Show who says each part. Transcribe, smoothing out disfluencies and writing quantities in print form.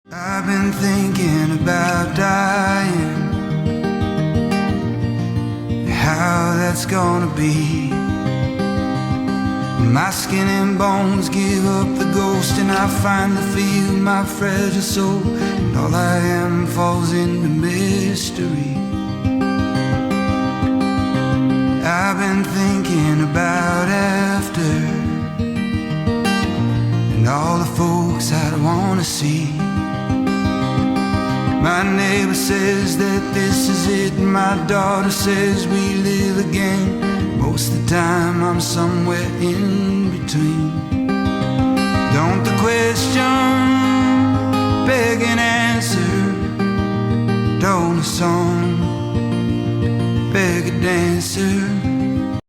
Speaker 1: I've been thinking about dying, how that's gonna be. My skin and bones give up the ghost, and I finally feel my fragile soul, and all I am falls into mystery. I've been thinking about after, and all the folks I wanna see. My neighbor says that this is it, and my daughter says we live again. Most of the time I'm somewhere in between. Don't the question beg an answer? Don't a song beg a dancer?